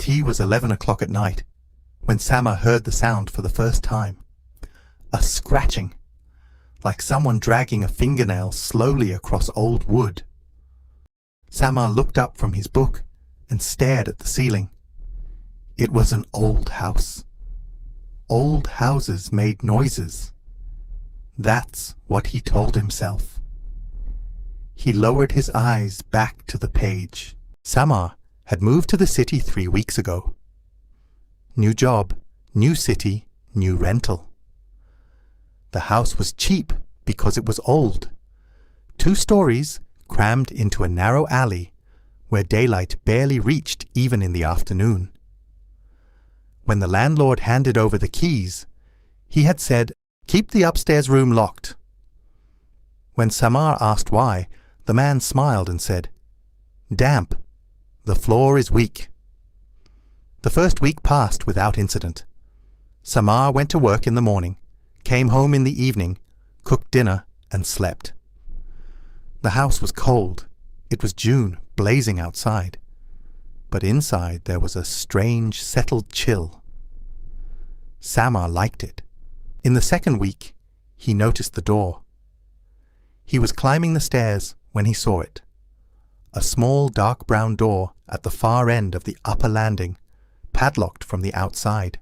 Tea was 11 o'clock at night when Sama heard the sound for the first time. A scratching, like someone dragging a fingernail slowly across old wood. Sama looked up from his book and stared at the ceiling. It was an old house. Old houses made noises. That's what he told himself. He lowered his eyes back to the page. Sama had moved to the city 3 weeks ago. New job, new city, new rental. The house was cheap because it was old. 2 stories crammed into a narrow alley where daylight barely reached even in the afternoon. When the landlord handed over the keys, he had said, "Keep the upstairs room locked." When Samar asked why, the man smiled and said, "Damp. The floor is weak." The first week passed without incident. Samar went to work in the morning, came home in the evening, cooked dinner, and slept. The house was cold. It was June, blazing outside. But inside there was a strange, settled chill. Samar liked it. In the second week, he noticed the door. He was climbing the stairs when he saw it. A small dark brown door at the far end of the upper landing, padlocked from the outside.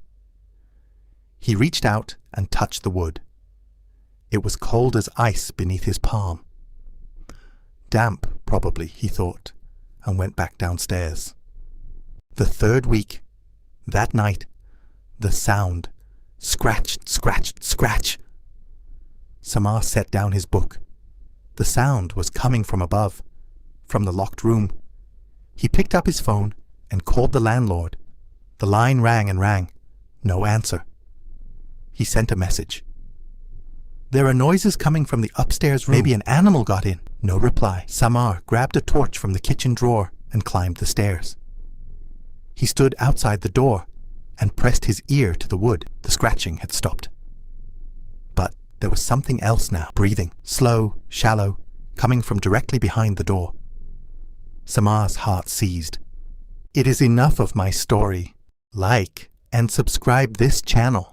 He reached out and touched the wood. It was cold as ice beneath his palm. Damp, probably, he thought, and went back downstairs. The third week, that night, the sound, scratch, scratch, scratch. Samar set down his book. The sound was coming from above, from the locked room. He picked up his phone and called the landlord. The line rang and rang. No answer. He sent a message. "There are noises coming from the upstairs room. Maybe an animal got in." No reply. Samar grabbed a torch from the kitchen drawer and climbed the stairs. He stood outside the door and pressed his ear to the wood. The scratching had stopped. But there was something else now, breathing, slow, shallow, coming from directly behind the door. Samar's heart seized. It is enough of my story. Like and subscribe this channel.